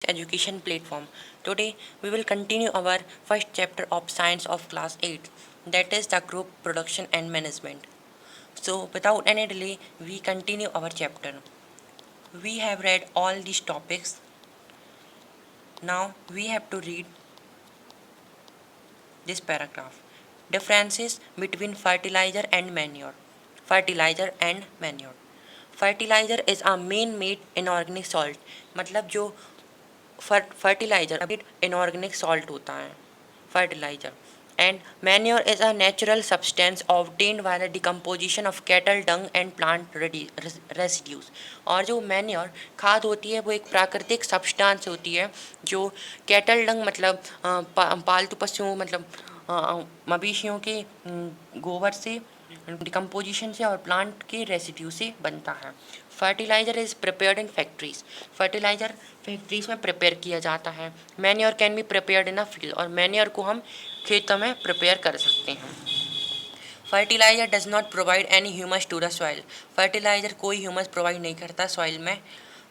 education platform. Today we will continue our first chapter of science of class 8, that is the group production and management. So without any delay we continue our chapter. We have read all these topics. Now we have to read this paragraph. Differences between fertilizer and manure. Fertilizer and manure. Fertiliser is a main made inorganic salt, मतलब जो fertiliser inorganic salt होता है fertiliser. And manure is a natural substance obtained by the decomposition of cattle Dang and plant residues. और जो manure खाद होती है वो एक प्राकृतिक सब्सटेंस होती है जो कैटल डंग मतलब पालतू पशुओं मतलब मवेशियों के गोबर से डिकम्पोजिशन से और प्लांट के रेसिड्यू से बनता है. Fertiliser is prepared in factories. Fertiliser factories में प्रिपेयर किया जाता है. Manure can be prepared in a field. और मैन्योर को हम खेतों में प्रिपेयर कर सकते हैं. Fertiliser does not provide any humus to the soil. Fertiliser कोई ह्यूमस प्रोवाइड नहीं करता सॉइल में.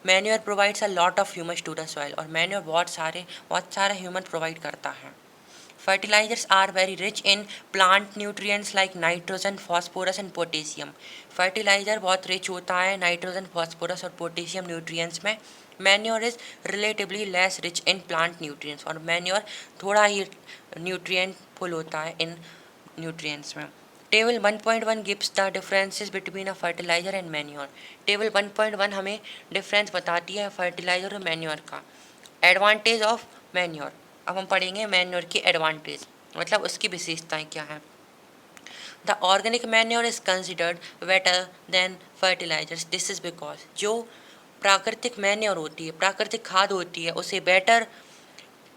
Manure provides a lot of humus to the soil. और मैन्योर बहुत सारे ह्यूमस प्रोवाइड करता है. Fertilizers are very rich in plant nutrients like nitrogen, phosphorus and potassium. Fertiliser बहुत रिच होता है नाइट्रोजन, फॉस्फोरस और पोटेशियम न्यूट्रिएंट्स में. Manure is relatively less rich in plant nutrients. और मैन्योर थोड़ा ही न्यूट्रिएंट फुल होता है इन न्यूट्रिएंट्स में. Table 1.1 gives the differences between a fertiliser and manure. Table 1.1 हमें डिफरेंस बताती है फर्टिलाइज़र और मैन्योर का. Advantage of manure. अब हम पढ़ेंगे मैन्योर की एडवांटेज, मतलब उसकी विशेषताएं क्या हैं. The organic manure is considered better than fertilisers. This is because जो प्राकृतिक मैन्योर होती है, प्राकृतिक खाद होती है, उसे बेटर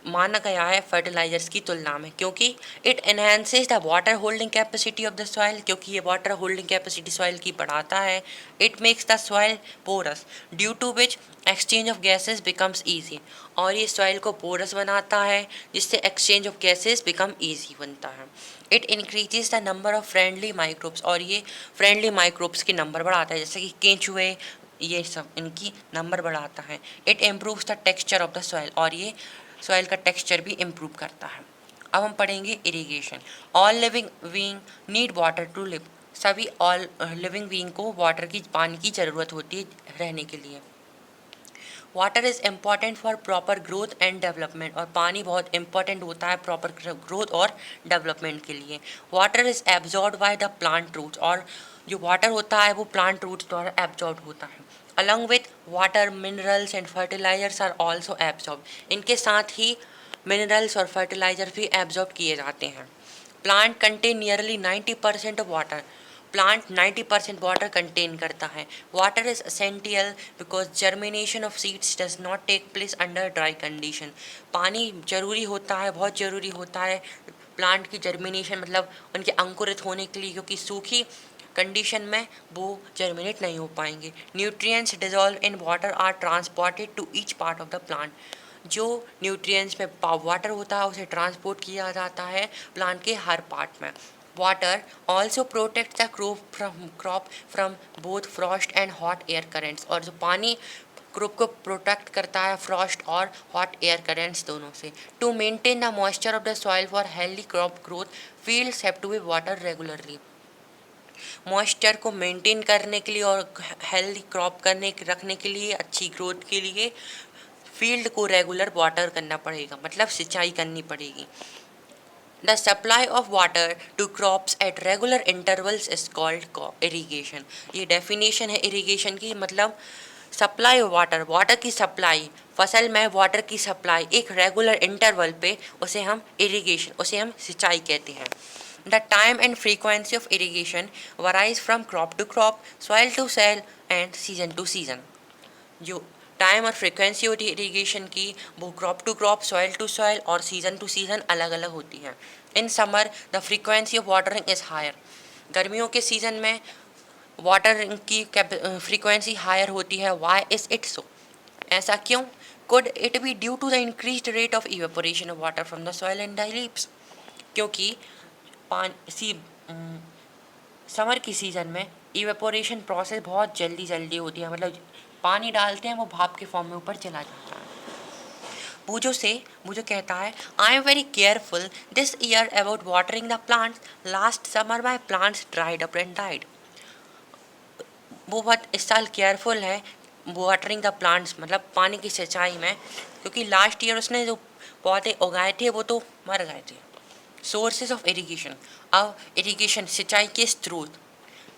माना गया है फर्टिलाइजर्स की तुलना में, क्योंकि it enhances the water holding capacity of the soil. क्योंकि ये वाटर होल्डिंग कैपेसिटी सॉइल की बढ़ाता है. It makes the soil porous due to which exchange of gases becomes easy. और ये सॉइल को पोरस बनाता है जिससे exchange of gases become easy बनता है. It increases the number of friendly microbes. और ये फ्रेंडली माइक्रोब्स के नंबर बढ़ाता है, जैसे कि केंचुए, ये सब इनकी नंबर बढ़ाता है. It improves the texture of the soil. और ये सॉइल का टेक्सचर भी इम्प्रूव करता है. अब हम पढ़ेंगे irrigation. All living being need water to live. सभी ऑल लिविंग बीइंग को वाटर की, पानी की ज़रूरत होती है रहने के लिए. Water is important for proper growth and development. और पानी बहुत इंपॉर्टेंट होता है प्रॉपर ग्रोथ और डेवलपमेंट के लिए. Water is absorb by the plant roots. और जो वाटर होता है वो प्लांट रूट्स द्वारा एब्जॉर्ब होता है. Along with water minerals and fertilisers are also absorb. इनके साथ ही मिनरल्स और फर्टिलाइजर भी एब्जॉर्ब किए जाते हैं. Plant contain nearly 90% of water. Plant 90% water contain करता है. Water is essential because germination of seeds does not take place under dry condition. पानी जरूरी होता है, बहुत ज़रूरी होता है प्लांट की जर्मिनेशन मतलब उनके अंकुरित होने के लिए, क्योंकि सूखी कंडीशन में वो जर्मिनेट नहीं हो पाएंगे. Nutrients dissolve in water are transported to each part of the plant. जो न्यूट्रिएंट्स में वाटर होता है उसे ट्रांसपोर्ट किया जाता है प्लांट के हर पार्ट में. Water also protect the crop from both frost and hot air currents. और जो पानी क्रॉप को प्रोटेक्ट करता है फ्रॉस्ट और हॉट एयर करेंट्स दोनों से. To maintain the moisture of the soil for healthy crop growth fields have to be water regularly. Moisture को मेंटेन करने के लिए और हेल्दी क्रॉप रखने के लिए, अच्छी ग्रोथ के लिए फील्ड को रेगुलर वाटर करना पड़ेगा, मतलब सिंचाई करनी पड़ेगी. The supply of water to crops at regular intervals is called irrigation. ये डेफिनेशन है इरीगेशन की, मतलब सप्लाई ऑफ वाटर, वाटर की सप्लाई, फसल में वाटर की सप्लाई एक रेगुलर इंटरवल पे, उसे हम इरीगेशन, उसे हम सिंचाई कहते हैं. The time and frequency of irrigation varies from crop to crop, soil to soil and season to season. जो टाइम और फ्रीक्वेंसी होती है इरीगेशन की वो crop to crop, soil to soil और सीजन टू सीजन अलग अलग होती है. In summer the frequency of watering is higher. गर्मियों के सीज़न में वाटरिंग की फ्रीक्वेंसी हायर होती है. Why is it so? ऐसा क्यों? Could it be due to the increase rate of evaporation of water from the soil and the leaves. क्योंकि summer की सीज़न में इवेपोरेशन प्रोसेस बहुत जल्दी होती है, मतलब पानी डालते हैं वो भाप के फॉर्म में ऊपर चला जाता है. बूझो कहता है, I am very careful this year about watering the plants, last summer my plants dried up and died. वो बहुत इस साल केयरफुल है वाटरिंग द प्लांट्स, मतलब पानी की सिंचाई में, क्योंकि लास्ट ईयर उसने जो पौधे उगाए थे वो तो मर गए थे। सोर्सेज ऑफ इरिगेशन, अब इरिगेशन सिंचाई के स्रोत।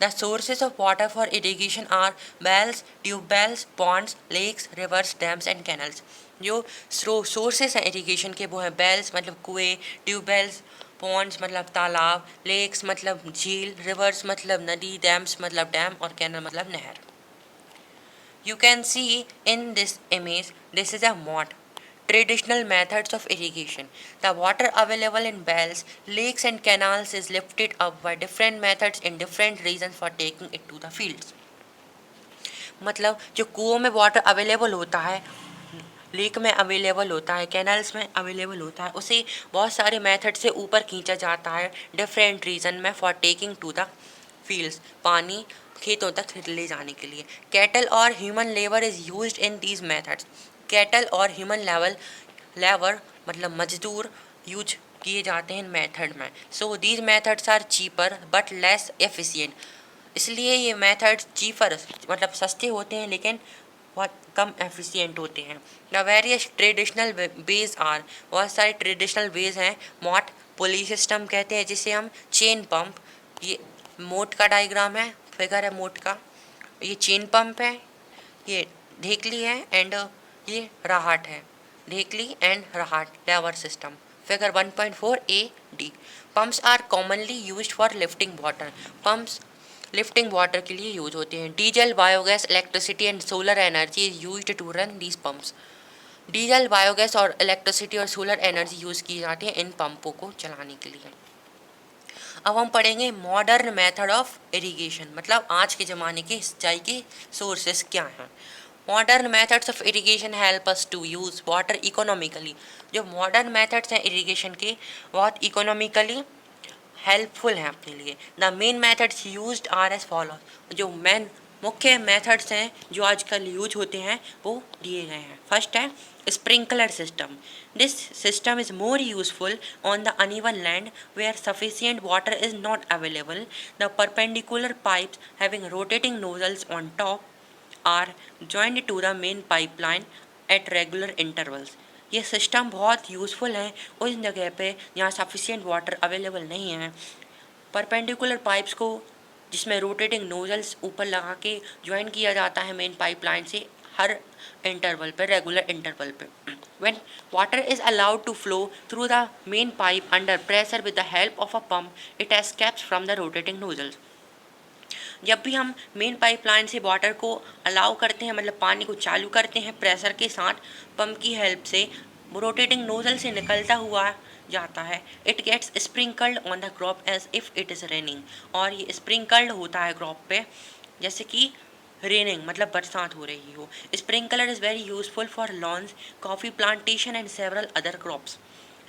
The sources of water for irrigation are wells, tubewells, ponds, lakes, rivers, dams and canals. जो सोर्सेज हैं इरिगेशन के वो हैं बेल्स मतलब कुएँ, ट्यूबवेल्स, पॉन्ड्स मतलब तालाब, लेक्स मतलब झील, रिवर्स मतलब नदी, डैम्स मतलब डैम और कैनल मतलब नहर। You can see in this image, this is a mode. Traditional methods of irrigation. The water available in wells, lakes and canals is lifted up by different methods in different regions for taking it to the fields. मतलब जो कुओं में water available होता है, lake में available होता है, canals में अवेलेबल होता है, उसे बहुत सारे मेथड से ऊपर खींचा जाता है डिफरेंट रीजन में for taking to the fields, पानी खेतों तक ले जाने के लिए। कैटल और human labour is used in these methods. Cattle और ह्यूमन लेबर मतलब मजदूर यूज किए जाते हैं इन मेथड में। So these methods are cheaper but less efficient. इसलिए ये मेथड चीपर मतलब सस्ते होते हैं लेकिन बहुत कम एफिशिएंट होते हैं। The various traditional ways are, बहुत सारे ट्रेडिशनल वेज हैं। मॉट पुली सिस्टम कहते हैं जिसे हम, चेन पंप, ये मोट का डायग्राम है, फिगर है मोट का, ये चेन पंप है, ये ढेकली है एंड ये राहट है, ढेकली एंड राहट lever system, figure 1.4 A D. Pumps are commonly used for lifting water, pumps lifting water के लिए यूज होते हैं। Diesel, biogas, electricity and solar energy is used to run these pumps. Diesel, biogas और electricity और solar energy use की जाती है इन पंपों को चलाने के लिए। अब हम पढ़ेंगे मॉडर्न मेथड ऑफ इरिगेशन, मतलब आज के ज़माने के सिंचाई के सोर्सेस क्या हैं। Modern methods of irrigation help us to use water economically. जो मॉडर्न मेथड्स हैं इरिगेशन के बहुत इकोनॉमिकली हेल्पफुल हैं अपने लिए। The main methods used are as follow, जो मेन मुख्य मेथड्स हैं जो आजकल यूज होते हैं वो दिए गए हैं। फर्स्ट है sprinkler system. This system is more useful on the uneven land where sufficient water is not available. The perpendicular pipes having rotating nozzles on top are joined to the main pipeline at regular intervals। ये system बहुत useful है उस जगह पे जहाँ sufficient water available नहीं है। Perpendicular pipes को जिसमें रोटेटिंग नोजल्स ऊपर लगा के ज्वाइन किया जाता है मेन पाइपलाइन से हर इंटरवल पे, रेगुलर इंटरवल पे। When water is allowed to flow through the main pipe under pressure with the help of a pump, it escapes from the rotating nozzles। जब भी हम मेन पाइपलाइन से water को allow करते हैं, मतलब पानी को चालू करते हैं प्रेशर के साथ पंप की हेल्प से, रोटेटिंग नोजल से निकलता हुआ जाता है। It gets sprinkled on the crop as if it is raining, और ये स्प्रिंकल्ड होता है क्रॉप पे जैसे कि रेनिंग मतलब बरसात हो रही हो। Sprinkler is very useful for lawns, coffee plantation and several other crops.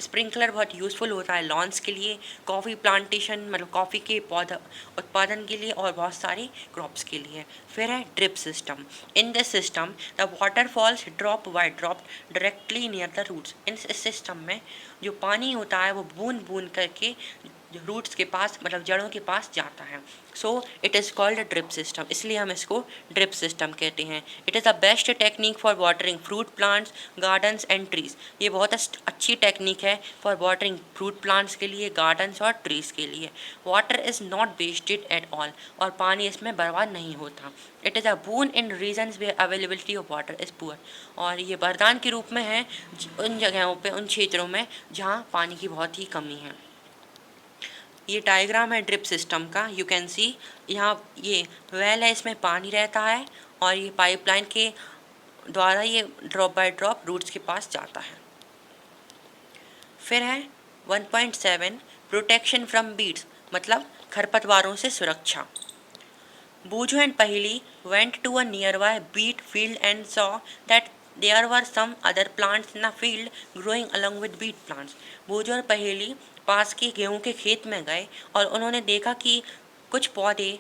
Sprinkler बहुत यूज़फुल होता है लॉन्स के लिए, कॉफ़ी प्लांटेशन मतलब कॉफ़ी के पौधा उत्पादन के लिए और बहुत सारी क्रॉप्स के लिए। फिर है drip system. In this system the water falls drop by drop directly near the roots. इन सिस्टम में जो पानी होता है वो बूंद बूंद करके रूट्स के पास मतलब जड़ों के पास जाता है। So it is called drip system, इसलिए हम इसको ड्रिप सिस्टम कहते हैं। It is the best technique for watering fruit plants, gardens and trees. ये बहुत अच्छी टेक्निक है फॉर वाटरिंग फ्रूट प्लांट्स के लिए, गार्डन्स और ट्रीज के लिए। Water is not wasted at all, और पानी इसमें बर्बाद नहीं होता। It is a boon in regions where availability of water is poor, और ये वरदान के रूप में है उन जगहों पे, उन क्षेत्रों में जहाँ पानी की बहुत ही कमी है। ये डायग्राम है ड्रिप सिस्टम का, यू कैन सी। यहाँ ये वेल है, इसमें पानी रहता है और ये पाइपलाइन के द्वारा ये ड्रॉप बाय ड्रॉप रूट्स के पास जाता है। फिर है 1.7 प्रोटेक्शन फ्रॉम बीट्स, मतलब खरपतवारों से सुरक्षा। Buju and Pahili went to a nearby beet field and saw that there were some other plants in the field growing along with beet plants। बूझू और पहेली पास के गेहूं के खेत में गए और उन्होंने देखा कि कुछ पौधे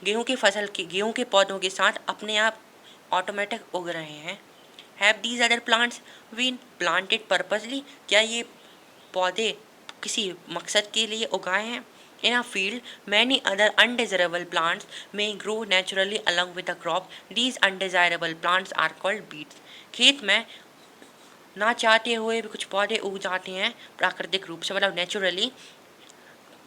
गेहूं के पौधों के साथ अपने आप ऑटोमेटिक उग रहे हैं। Have these other plants been planted purposely, क्या ये पौधे किसी मकसद के लिए उगाए हैं? In a field, many other undesirable plants may grow naturally along with the crop. These undesirable plants are called weeds. खेत में ना चाहते हुए भी कुछ पौधे उग जाते हैं प्राकृतिक रूप से, मतलब नेचुरली,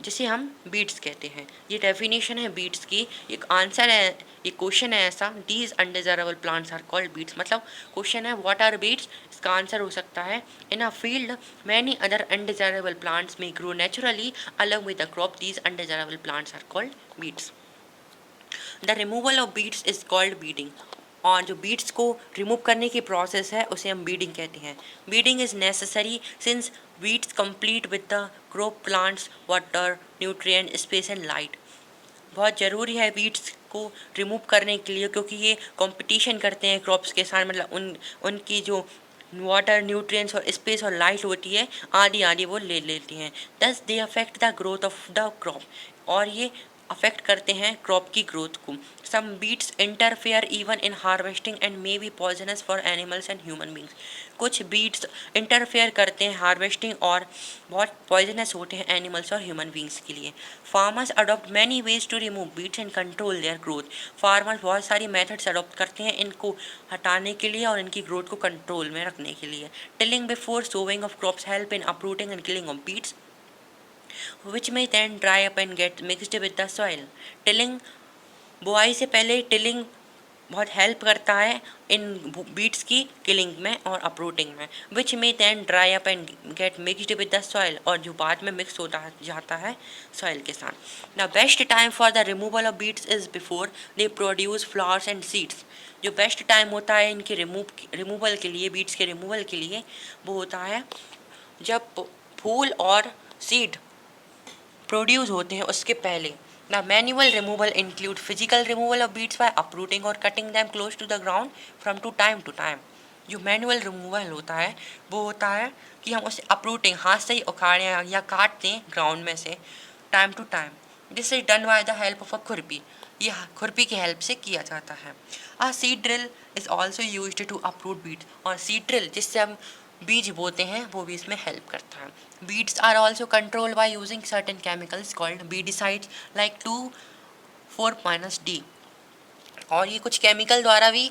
जिसे हम बीट्स कहते हैं। ये डेफिनेशन है बीट्स की, एक आंसर है, ये क्वेश्चन है ऐसा, these undesirable plants are called weeds, मतलब क्वेश्चन है व्हाट आर बीट्स, इसका आंसर हो सकता है in a field many other undesirable plants में grow naturally along with the crop, these undesirable plants are called weeds. The removal of weeds is called weeding, और जो beads को remove करने की प्रोसेस है उसे हम बीडिंग कहते हैं। Weeding is necessary since weeds complete with the crop plants water nutrient space and light. बहुत ज़रूरी है बीड्स को रिमूव करने के लिए, क्योंकि ये कंपटीशन करते हैं क्रॉप्स के साथ, मतलब उनकी जो वाटर न्यूट्रिएंट्स और स्पेस और लाइट होती है आदि आदि वो ले लेती हैं। Thus they affect the growth of the crop, और ये अफेक्ट करते हैं क्रॉप की ग्रोथ को। Some weeds interfere even in harvesting and may be poisonous for animals and human beings. कुछ बीट्स इंटरफेयर करते हैं हार्वेस्टिंग और बहुत पॉइजनस होते हैं एनिमल्स और ह्यूमन बींग्स के लिए। Farmers adopt many ways to remove weeds and control their growth. Farmers बहुत सारी मेथड्स अडॉप्ट करते हैं इनको हटाने के लिए और इनकी ग्रोथ को कंट्रोल में रखने के लिए। Tilling before sowing of crops help in uprooting and killing of weeds which may then dry up and get mixed with the soil. Tilling, बुआई से पहले टिलिंग बहुत हेल्प करता है इन बीट्स की किलिंग में और अपरूटिंग में, विच में then dry up and get mixed with the soil, और जो बाद में मिक्स होता जाता है सॉइल के साथ। The best time for the removal of weeds is before they produce flowers and seeds. जो बेस्ट टाइम होता है इनके रिमूवल के लिए, बीट्स के रिमूवल के लिए, वो होता है जब फूल और सीड प्रोड्यूस होते हैं उसके पहले। The manual removal include physical removal of weeds by uprooting और cutting them close to the ground from to time. जो मैनुअल रिमूवल होता है वो होता है कि हम उसे अपरूटिंग, हाथ से ही उखाड़ें या काट दें ग्राउंड में से time to time. This is done by the help of a khurpi, ये खुरपी की हेल्प से किया जाता है। A seed drill is also used to uproot weeds, और सीड ड्रिल जिससे हम बीज बोते हैं वो भी इसमें हेल्प करता है। Weeds are also control by using certain chemicals called weedicides like 2,4-D, और ये कुछ केमिकल द्वारा भी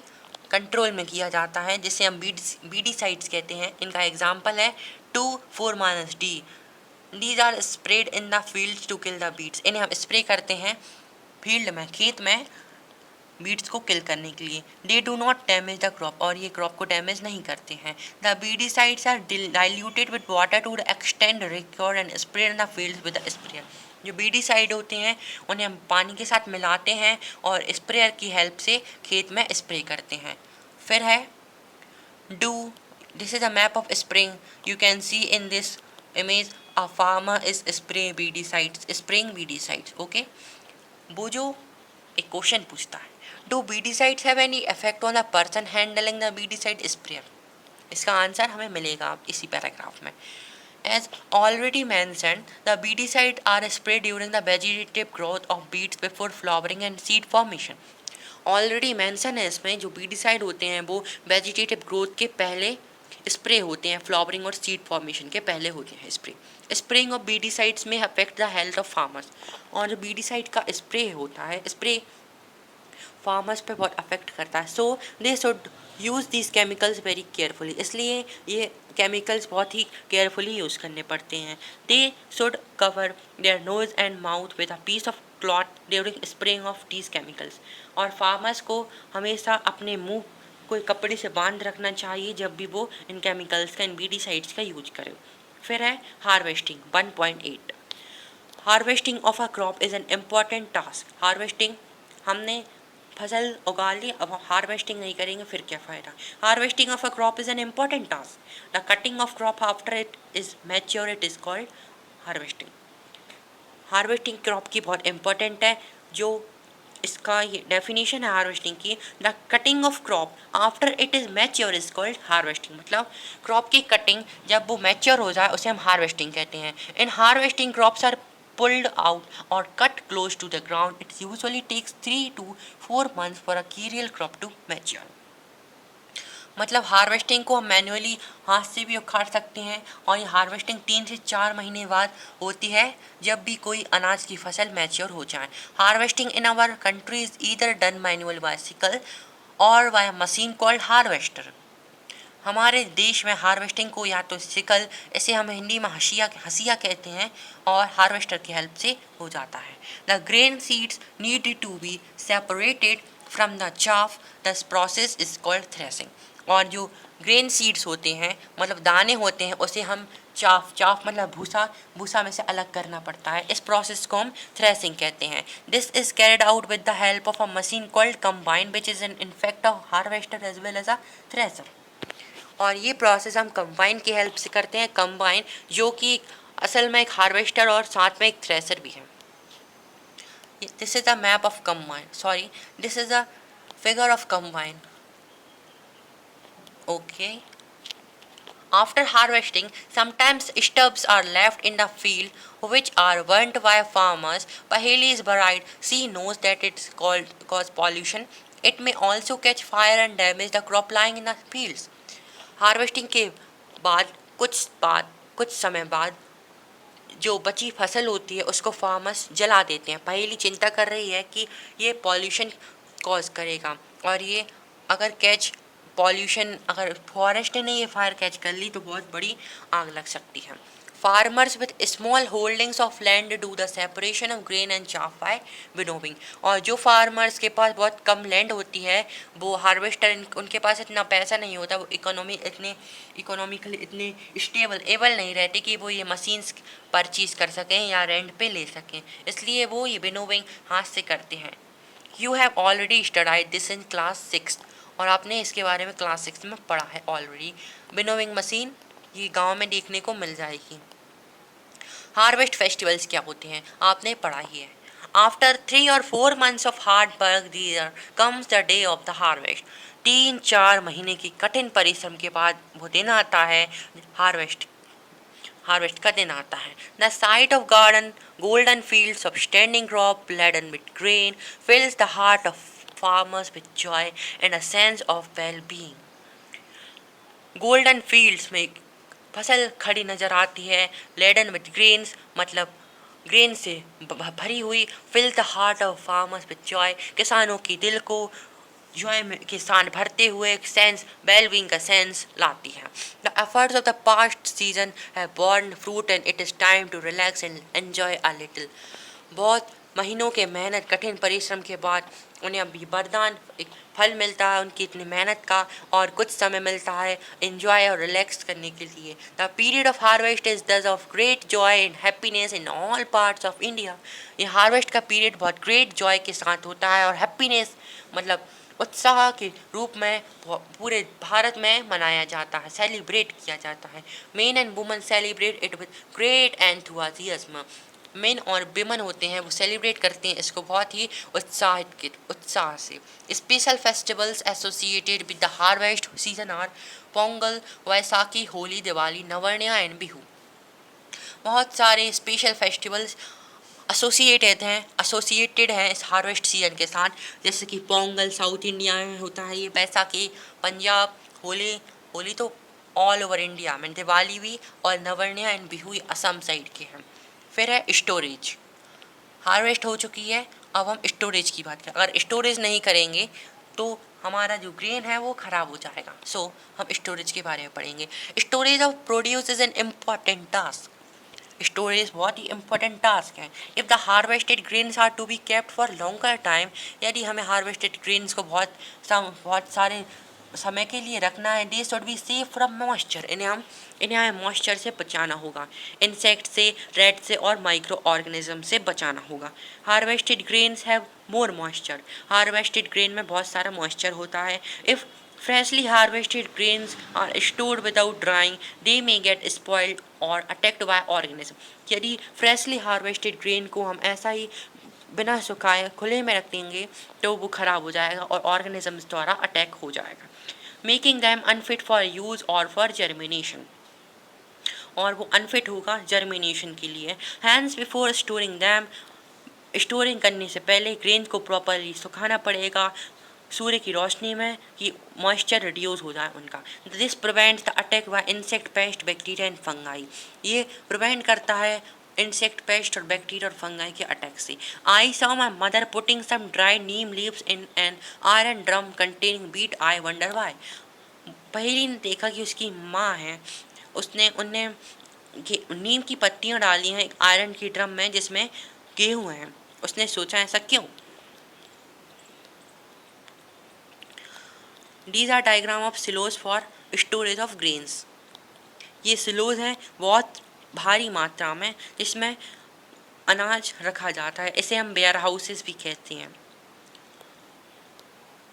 कंट्रोल में किया जाता है जिसे हम बीडिसाइड्स कहते हैं। इनका एग्जाम्पल है 2,4-D। These are spread in the field to kill the weeds, इन्हें हम स्प्रे करते हैं फील्ड में, खेत में, बीड्स को किल करने के लिए। They do not damage the crop, और ये क्रॉप को डैमेज नहीं करते हैं। The weedicides are diluted with water to extend require and spray in the field with sprayer. जो बीडिसाइड होते हैं उन्हें हम पानी के साथ मिलाते हैं और स्प्रेयर की हेल्प से खेत में स्प्रे करते हैं। फिर है do, this is a map of spring, you can see in this image a farmer is spraying weedicides. Okay, वो जो एक क्वेश्चन पूछता है, do weedicides have any effect on the person handling the weedicide sprayer? इसका answer हमें मिलेगा इसी paragraph में। As already mentioned, the weedicides are sprayed during the vegetative growth of beets before flowering and seed formation. Already mention है इसमें, जो weedicide होते हैं वो वेजिटेटिव ग्रोथ के पहले स्प्रे होते हैं, फ्लावरिंग और सीड फॉर्मेशन के पहले होते हैं स्प्रे। स्प्रेइंग ऑफ बीडिसाइड्स में affect the health of farmers, और जो बीडिसाइड का स्प्रे होता है, स्प्रे फार्मर्स पे बहुत अफेक्ट करता है। So they should use these chemicals very carefully, इसलिए ये केमिकल्स बहुत ही केयरफुली यूज़ करने पड़ते हैं। They should cover their nose and mouth with a piece of cloth during spraying of these chemicals, और फार्मर्स को हमेशा अपने मुंह कोई कपड़े से बांध रखना चाहिए जब भी वो इन केमिकल्स का, इन बीडिसाइड्स का यूज करें। फिर है harvesting 1.8। Harvesting of a crop is an important task. Harvesting, हमने फसल उगा ली, अब हार्वेस्टिंग नहीं करेंगे फिर क्या फ़ायदा। Harvesting of a crop is an important task. The cutting of crop after it is mature it is called harvesting. Harvesting crop की बहुत इम्पॉर्टेंट है, जो इसका ये डेफिनेशन है हार्वेस्टिंग की, the cutting of crop after it is mature is called harvesting. मतलब crop की कटिंग जब वो मैच्योर हो जाए उसे हम हार्वेस्टिंग कहते हैं। In harvesting crops are pulled out or cut close to the ground. It usually takes 3 to 4 months for a cereal crop to mature. मतलब हार्वेस्टिंग को हम मैन्युअली हाथ से भी उखाड़ सकते हैं, और ये हार्वेस्टिंग 3 से 4 महीने बाद होती है जब भी कोई अनाज की फसल मैच्योर हो जाए। Harvesting in our country is either done manual by और बाय मशीन कॉल्ड हार्वेस्टर। हमारे देश में हार्वेस्टिंग को या तो सिकल, इसे हम हिंदी में हसिया कहते हैं, और हार्वेस्टर की हेल्प से हो जाता है। The grain seeds need to be separated from the chaff, this process is called threshing. और जो ग्रेन सीड्स होते हैं मतलब दाने होते हैं, उसे हम चाफ मतलब भूसा में से अलग करना पड़ता है। इस प्रोसेस को हम थ्रेसिंग कहते हैं। This is carried out with the help of a machine called combine which is an in fact a harvester as well as a thresher. और ये प्रोसेस हम कंबाइन की हेल्प से करते हैं। कंबाइन जो कि असल में एक हार्वेस्टर और साथ में एक थ्रेसर भी है। This is a map of combine, sorry this is a figure of combine. Okay, after harvesting, sometimes stubs are left in the field which are burnt by farmers. Paheli is buried. She knows that it's cause pollution. It may also catch fire and damage the crop lying in the fields. Harvesting के बाद कुछ समय बाद जो बची फसल होती है उसको फार्मर्स जला देते हैं। पहली चिंता कर रही है कि ये पॉल्यूशन कॉज करेगा, और ये अगर फॉरेस्ट ने ये फायर कैच कर ली तो बहुत बड़ी आग लग सकती है। Farmers with small holdings of land do the separation of grain and chaff by winnowing. और जो फार्मर्स के पास बहुत कम लैंड होती है, वो हार्वेस्टर, उनके पास इतना पैसा नहीं होता, वो इकोनॉमिकली इतने स्टेबल नहीं रहते कि वो ये मशीन्स परचेज कर सकें या रेंट पे ले सकें, इसलिए वो ये विनोविंग हाथ से करते हैं। You have already studied this in class 6, और आपने इसके बारे में क्लास 6 में पढ़ा है ऑलरेडी। विनोविंग मशीन ये गांव में देखने को मिल जाएगी। हार्वेस्ट फेस्टिवल्स क्या होते हैं आपने पढ़ा ही है। आफ्टर 3 और 4 months of hard work there comes the day of the harvest. 3-4 महीने की कठिन परिश्रम के बाद वो दिन आता है, हार्वेस्ट का दिन आता है। The site of golden fields of standing crop laden with grain fills the heart of farmers with joy and a sense of well-being. Golden fields में फसल खड़ी नजर आती है। लेडन विद ग्रेन्स मतलब ग्रेन से भरी हुई। Fill the heart of farmers with joy, किसानों की दिल को जॉय में किसान भरते हुए एक सेंस वेलबींग का सेंस लाती है। The efforts of the past season have borne fruit and it is time to relax and enjoy a little. बहुत महीनों के मेहनत कठिन परिश्रम के बाद उन्हें अभी वरदान एक फल मिलता है उनकी इतनी मेहनत का, और कुछ समय मिलता है एंजॉय और रिलैक्स करने के लिए। The period of harvest is thus of great joy and happiness in all parts of India. ये हार्वेस्ट का पीरियड बहुत ग्रेट जॉय के साथ होता है और हैप्पीनेस मतलब उत्साह के रूप में पूरे भारत में मनाया जाता है, सेलिब्रेट किया जाता है। Main and women celebrate it with great enthusiasm. Main और विमेन होते हैं वो सेलिब्रेट करते हैं इसको बहुत ही उत्साह से। Special festivals associated with the harvest season are Pongal, Baisakhi, Holi, Diwali, नवरण्या एंड बिहू। बहुत सारे स्पेशल फेस्टिवल्स एसोसिएटेड हैं इस हार्वेस्ट सीजन के साथ, जैसे कि पोंगल साउथ इंडिया में होता है, ये बैसाखी पंजाब, होली तो ऑल ओवर इंडिया में, दिवाली भी, और नवरण्या एंड बिहू असम साइड के हैं। फिर है स्टोरेज। हार्वेस्ट हो चुकी है, अब हम स्टोरेज की बात करें। अगर स्टोरेज नहीं करेंगे तो हमारा जो ग्रेन है वो ख़राब हो जाएगा। सो हम स्टोरेज के बारे में पढ़ेंगे। Storage of produce is an important task. Storage बहुत ही इंपॉर्टेंट टास्क है। If the harvested grains are to be kept for longer time, यदि हमें हार्वेस्टेड ग्रेन्स को बहुत सारे समय के लिए रखना है, they should be safe from moisture, इन्हें हमें मॉइस्चर से बचाना होगा, इंसेक्ट से, रेड से और माइक्रो ऑर्गेनिज्म से बचाना होगा। Harvested grains have more moisture. Harvested grain में बहुत सारा मॉइस्चर होता है। If freshly harvested grains are stored without drying, they may get spoiled or attacked by organisms. यदि freshly harvested grain को हम ऐसा ही बिना सुखाए खुले में रख देंगे तो वो खराब हो जाएगा और ऑर्गेनिजम्स द्वारा अटैक हो जाएगा, making them unfit for use और फॉर जर्मिनेशन, और वो अनफिट होगा जर्मिनेशन के लिए। Hence before storing them, storing करने से पहले ग्रेन को प्रॉपरली सुखाना पड़ेगा, सूर्य की रोशनी में कि मॉइस्चर रिड्यूस हो जाए उनका। This prevents the attack by insect, pest, bacteria and fungi. ये प्रिवेंट करता है इंसेक्ट, पेस्ट और बैक्टीरिया और फंगाई के अटैक से। I saw my mother putting some dry neem leaves in an iron drum containing wheat, I wonder why. पहली ने देखा कि उसकी माँ है, उसने उनने नीम की पत्तियाँ डाली हैं एक आयरन की ड्रम में जिसमें गेहूँ हैं। उसने सोचा ऐसा क्यों। These are diagram of silos for storage of grains। ये सिलोज हैं बहुत भारी मात्रा में जिसमें अनाज रखा जाता है, इसे हम वेयर हाउसेस भी कहते हैं।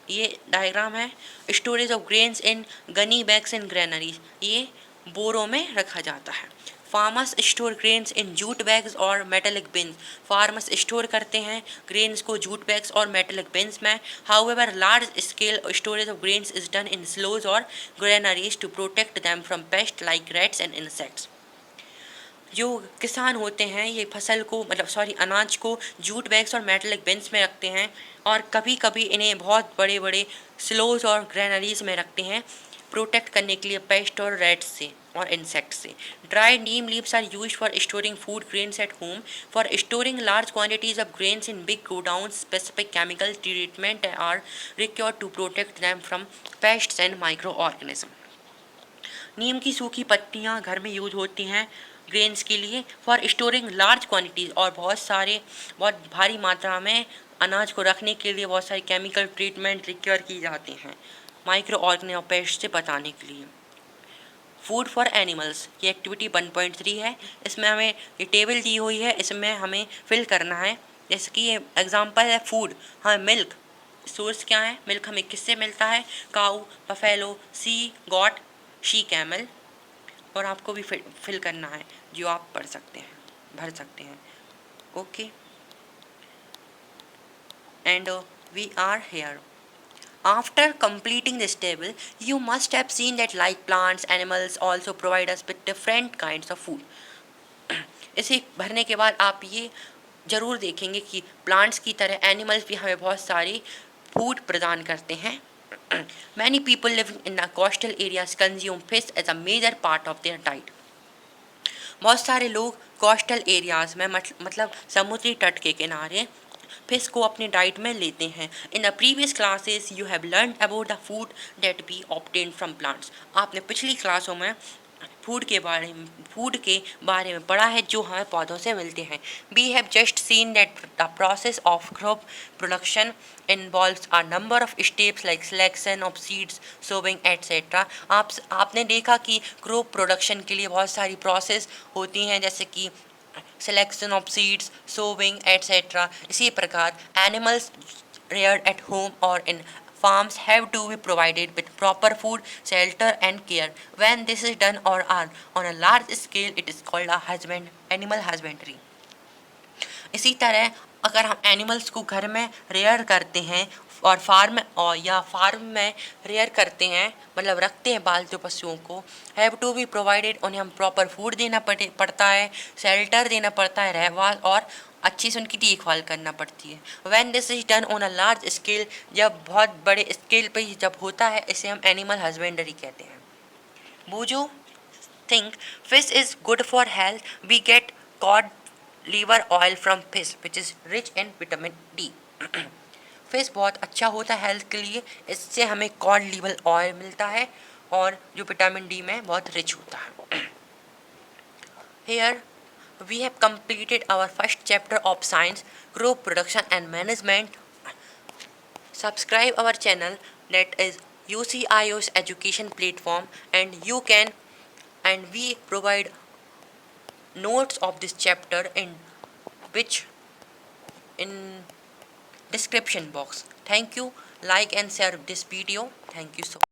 ये डायग्राम है storage of grains in gunny bags in granaries. ये बोरों में रखा जाता है। Farmers store grains in jute bags और मेटेलिक बिन्स। फार्मर्स स्टोर करते हैं ग्रेन्स को जूट बैग्स और मेटेलिक बिन्स में। However large scale storage of grains is done in silos और granaries to protect them from pest like rats and insects. जो किसान होते हैं ये फसल को अनाज को जूट बैग्स और मेटेलिक बिन्स में रखते हैं और कभी कभी इन्हें बहुत बड़े बड़े स्लोज और ग्रेनरीज में रखते हैं प्रोटेक्ट करने के लिए पेस्ट और रैट्स से और इंसेक्ट से। Dry neem leaves are used for storing food grains at home. For storing large quantities of grains in big godown specific chemical treatment are required to protect them from pests and micro organism. नीम की सूखी पत्तियाँ घर में use होती हैं grains के लिए फॉर स्टोरिंग लार्ज क्वांटिटीज़ और बहुत भारी मात्रा में अनाज को रखने के लिए बहुत सारी केमिकल ट्रीटमेंट रिक्वायर की जाती हैं माइक्रो ऑर्गेनिज्म और पेस्ट से बचाने के लिए। फूड फॉर एनिमल्स ये एक्टिविटी 1.3 है। इसमें हमें ये टेबल दी हुई है, इसमें हमें फिल करना है। जैसे कि ये एग्जांपल है फूड, हाँ मिल्क सोर्स क्या है, मिल्क हमें किससे मिलता है, cow, buffalo, she goat, she camel. और आपको भी फिल करना है जो आप भर सकते हैं। Okay and we are here. After completing this table, you must have seen that like plants, animals also provide us with different kinds of food. इसे भरने के बाद आप ये ज़रूर देखेंगे कि प्लांट्स की तरह एनिमल्स भी हमें बहुत सारी फूड प्रदान करते हैं। Many people living in the coastal areas consume fish as a major part of their diet. बहुत सारे लोग कोस्टल एरियाज में मतलब समुद्री तट के किनारे फिश को अपने डाइट में लेते हैं। In the previous classes you have learn about the food that B obtain from plants. आपने पिछली क्लासों में फूड के बारे में पढ़ा है जो हमें पौधों से मिलते हैं। We have just seen that the process of crop production involves a number of steps like selection of seeds, sowing etcetera. आपने देखा कि क्रॉप प्रोडक्शन के लिए बहुत सारी प्रोसेस होती हैं जैसे कि selection of seeds, sowing etcetera. इसी प्रकार animals reared at home or in farms have to be provided with proper food, shelter and care. When this is done or on a large scale, it is called a animal husbandry. इसी तरह अगर हम animals को घर में rare करते हैं और फार्म में रेयर करते हैं मतलब रखते हैं पालतू पशुओं को, हैव टू बी प्रोवाइडेड, उन्हें हम प्रॉपर फूड देना पड़ता है, शेल्टर देना पड़ता है, रहवास और अच्छी से उनकी देखभाल करना पड़ती है। When this is done on a large scale, जब बहुत बड़े स्केल पे जब होता है इसे हम एनिमल हस्बेंड्री कहते हैं। Boojho think fish is good for health, we get cod liver oil from fish which is rich in vitamin D. Fish बहुत अच्छा होता है हेल्थ के लिए, इससे हमें कॉड लीवर ऑयल मिलता है और जो विटामिन डी में बहुत रिच होता है। Here we have completed our first chapter of science, crop production and management. Subscribe our channel that is UCIO's education platform and we provide notes of this chapter in description box. Thank you. Like and share this video. Thank you so much.